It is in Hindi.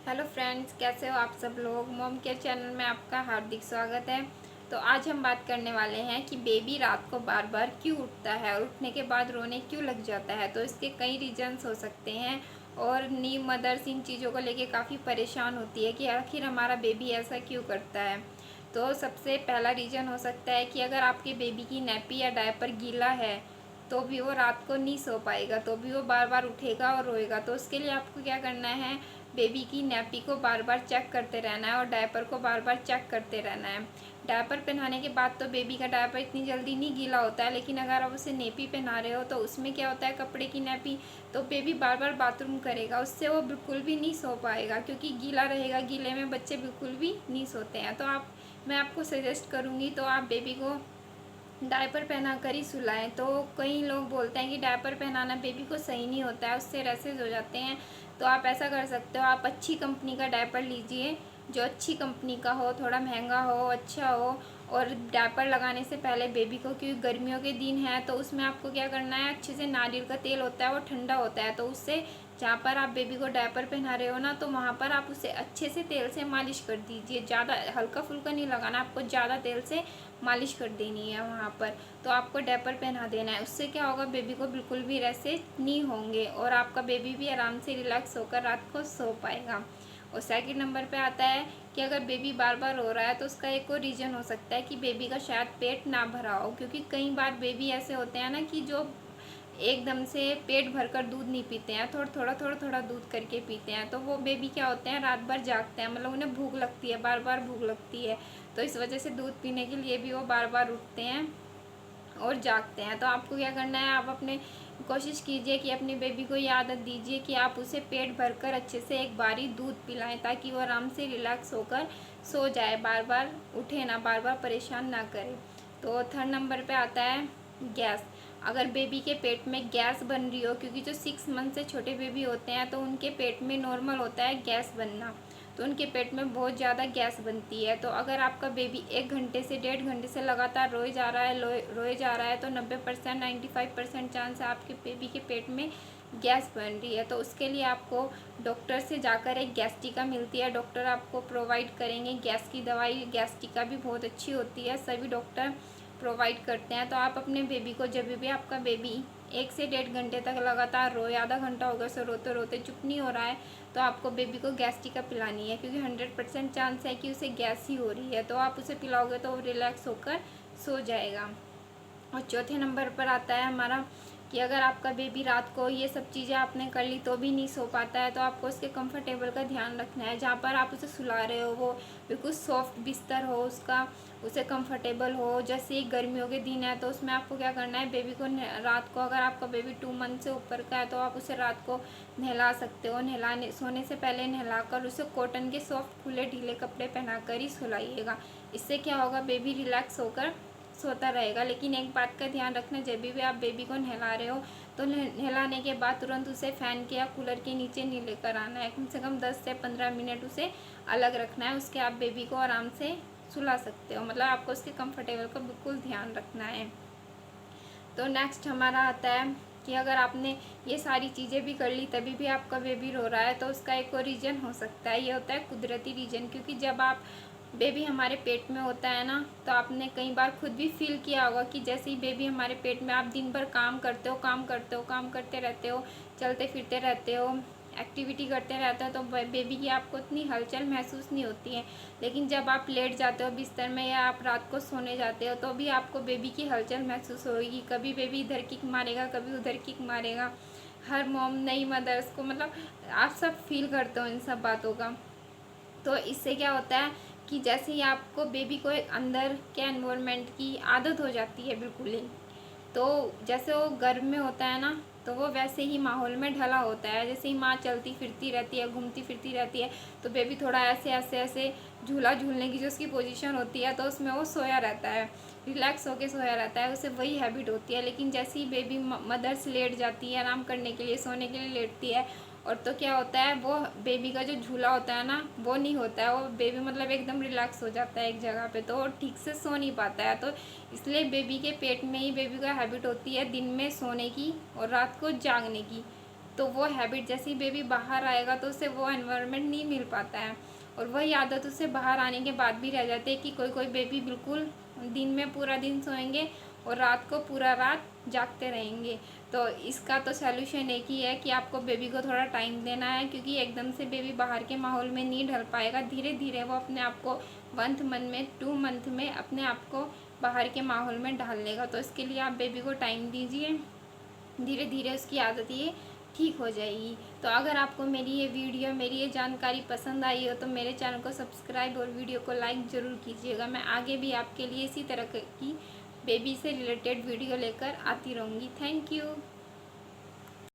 हेलो फ्रेंड्स, कैसे हो आप सब लोग। मॉम केयर चैनल में आपका हार्दिक स्वागत है। तो आज हम बात करने वाले हैं कि बेबी रात को बार बार क्यों उठता है और उठने के बाद रोने क्यों लग जाता है। तो इसके कई रीजंस हो सकते हैं और न्यू मदर्स इन चीज़ों को लेके काफ़ी परेशान होती है कि आखिर हमारा बेबी ऐसा क्यों करता है। तो सबसे पहला रीज़न हो सकता है कि अगर आपके बेबी की नैपी या डायपर गीला है तो भी वो रात को नहीं सो पाएगा, तो भी वो बार बार उठेगा और रोएगा। तो उसके लिए आपको क्या करना है, बेबी की नैपी को बार बार चेक करते रहना है और डायपर को बार बार चेक करते रहना है। डायपर पहनाने के बाद तो बेबी का डायपर इतनी जल्दी नहीं गीला होता है, लेकिन अगर आप उसे नेपी पहना रहे हो तो उसमें क्या होता है, कपड़े की नेपी, तो बेबी बार बार बाथरूम करेगा, उससे वो बिल्कुल भी नहीं सो पाएगा क्योंकि गीला रहेगा। गीले में बच्चे बिल्कुल भी नहीं सोते हैं। तो मैं आपको सजेस्ट करूँगी तो आप बेबी को डायपर पहना कर ही सुलाएं। तो कई लोग बोलते हैं कि डायपर पहनाना बेबी को सही नहीं होता है, उससे रैसेज हो जाते हैं। तो आप ऐसा कर सकते हो, आप अच्छी कंपनी का डायपर लीजिए, जो अच्छी कंपनी का हो, थोड़ा महंगा हो, अच्छा हो। और डायपर लगाने से पहले बेबी को, क्योंकि गर्मियों के दिन है तो उसमें आपको क्या करना है, अच्छे से नारियल का तेल होता है वो ठंडा होता है, तो उससे जहाँ पर आप बेबी को डायपर पहना रहे हो ना, तो वहाँ पर आप उसे अच्छे से तेल से मालिश कर दीजिए। ज़्यादा हल्का फुल्का नहीं लगाना, आपको ज़्यादा तेल से मालिश कर देनी है वहाँ पर। तो आपको डायपर पहना देना है, उससे क्या होगा, बेबी को बिल्कुल भी रैसेज नहीं होंगे और आपका बेबी भी आराम से रिलैक्स होकर रात को सो पाएगा। और सेकंड नंबर पे आता है कि अगर बेबी बार बार रो रहा है तो उसका एक और रीज़न हो सकता है कि बेबी का शायद पेट ना भरा हो, क्योंकि कई बार बेबी ऐसे होते हैं ना कि जो एकदम से पेट भरकर दूध नहीं पीते हैं, थोड़ा थोड़ा दूध करके पीते हैं। तो वो बेबी क्या होते हैं, रात भर जागते हैं, मतलब उन्हें भूख लगती है, बार बार भूख लगती है, तो इस वजह से दूध पीने के लिए भी वो बार बार उठते हैं और जागते हैं। तो आपको क्या करना है, आप अपने कोशिश कीजिए कि अपनी बेबी को ये आदत दीजिए कि आप उसे पेट भरकर अच्छे से एक बारी दूध पिलाएं, ताकि वो आराम से रिलैक्स होकर सो जाए, बार बार उठे ना, बार बार परेशान ना करे। तो थर्ड नंबर पे आता है गैस। अगर बेबी के पेट में गैस बन रही हो, क्योंकि जो 6 मंथ से छोटे बेबी होते हैं तो उनके पेट में नॉर्मल होता है गैस बनना, तो उनके पेट में बहुत ज़्यादा गैस बनती है। तो अगर आपका बेबी 1 घंटे से 1.5 घंटे से लगातार रोए जा रहा है, रोए जा रहा है, तो 90% 95% चांस है आपके बेबी के पेट में गैस बन रही है। तो उसके लिए आपको डॉक्टर से जाकर एक गैस टीका मिलती है, डॉक्टर आपको प्रोवाइड करेंगे गैस की दवाई। गैस टीका भी बहुत अच्छी होती है, सभी डॉक्टर प्रोवाइड करते हैं। तो आप अपने बेबी को, जब भी आपका बेबी 1 से 1.5 घंटे तक लगातार रोए, आधा घंटा हो गया सो रोते रोते चुप नहीं हो रहा है, तो आपको बेबी को गैस टीका पिलानी है, क्योंकि 100% चांस है कि उसे गैस ही हो रही है। तो आप उसे पिलाओगे तो वो रिलैक्स होकर सो जाएगा। और चौथे नंबर पर आता है हमारा कि अगर आपका बेबी रात को ये सब चीज़ें आपने कर ली तो भी नहीं सो पाता है, तो आपको उसके कंफर्टेबल का ध्यान रखना है। जहाँ पर आप उसे सुला रहे हो वो बिल्कुल सॉफ्ट बिस्तर हो उसका, उसे कंफर्टेबल हो। जैसे गर्मियों के दिन है तो उसमें आपको क्या करना है, बेबी को रात को, अगर आपका बेबी 2 मंथ से ऊपर का है तो आप उसे रात को नहला सकते हो। नहलाने सोने से पहले नहलाकर उसे कॉटन के सॉफ्ट खुले ढीले कपड़े पहनाकर ही सुलाइएगा। इससे क्या होगा, बेबी रिलैक्स होकर सोता रहेगा। लेकिन एक बात का ध्यान रखना, जब भी आप बेबी को नहला रहे हो तो नहलाने के बाद तुरंत उसे फ़ैन के या कूलर के नीचे नहीं लेकर आना है, कम से कम 10 से 15 मिनट उसे अलग रखना है। उसके आप बेबी को आराम से सुला सकते हो, मतलब आपको उसके कंफर्टेबल का बिल्कुल ध्यान रखना है। तो नेक्स्ट हमारा आता है कि अगर आपने ये सारी चीज़ें भी कर ली तभी भी आपका बेबी रो रहा है, तो उसका एक और रीज़न हो सकता है, ये होता है कुदरती रीज़न। क्योंकि जब आप बेबी हमारे पेट में होता है ना, तो आपने कई बार खुद भी फील किया होगा कि जैसे ही बेबी हमारे पेट में, आप दिन भर काम करते हो, काम करते रहते हो, चलते फिरते रहते हो, एक्टिविटी करते रहते हो, तो बेबी की आपको इतनी हलचल महसूस नहीं होती है। लेकिन जब आप लेट जाते हो बिस्तर में या आप रात को सोने जाते हो तो भी आपको बेबी की हलचल महसूस होगी। कभी बेबी इधर किक मारेगा, कभी उधर किक मारेगा। हर मॉम, नई मदर्स को, मतलब आप सब फील करते हो इन सब बातों का। तो इससे क्या होता है कि जैसे ही आपको बेबी को एक अंदर के एनवायरनमेंट की आदत हो जाती है बिल्कुल ही, तो जैसे वो गर्भ में होता है ना, तो वो वैसे ही माहौल में ढला होता है। जैसे ही माँ चलती फिरती रहती है, घूमती फिरती रहती है, तो बेबी थोड़ा ऐसे ऐसे ऐसे झूला झूलने की जो उसकी पोजीशन होती है, तो उसमें वो सोया रहता है, रिलैक्स होके सोया रहता है, उसे वही हैबिट होती है। लेकिन जैसे ही बेबी मदर्स लेट जाती है, आराम करने के लिए, सोने के लिए लेटती है, और तो क्या होता है, वो बेबी का जो झूला होता है ना, वो नहीं होता है, वो बेबी मतलब एकदम रिलैक्स हो जाता है एक जगह पे, तो वो ठीक से सो नहीं पाता है। तो इसलिए बेबी के पेट में ही बेबी का हैबिट होती है दिन में सोने की और रात को जागने की। तो वो हैबिट, जैसे ही बेबी बाहर आएगा तो उसे वो एनवायरनमेंट नहीं मिल पाता है, और वही आदत उससे बाहर आने के बाद भी रह जाती है कि कोई कोई बेबी बिल्कुल दिन में पूरा दिन सोएंगे और रात को पूरा रात जागते रहेंगे। तो इसका तो सॉल्यूशन एक ही है कि आपको बेबी को थोड़ा टाइम देना है, क्योंकि एकदम से बेबी बाहर के माहौल में नहीं ढल पाएगा। धीरे धीरे वो अपने आप को 1 मंथ में 2 मंथ में अपने आप को बाहर के माहौल में ढाल लेगा। तो इसके लिए आप बेबी को टाइम दीजिए, धीरे धीरे उसकी आदत ये ठीक हो जाएगी। तो अगर आपको मेरी ये वीडियो, मेरी ये जानकारी पसंद आई हो तो मेरे चैनल को सब्सक्राइब और वीडियो को लाइक ज़रूर कीजिएगा। मैं आगे भी आपके लिए इसी तरह की बेबी से रिलेटेड वीडियो लेकर आती रहूँगी। Thank you.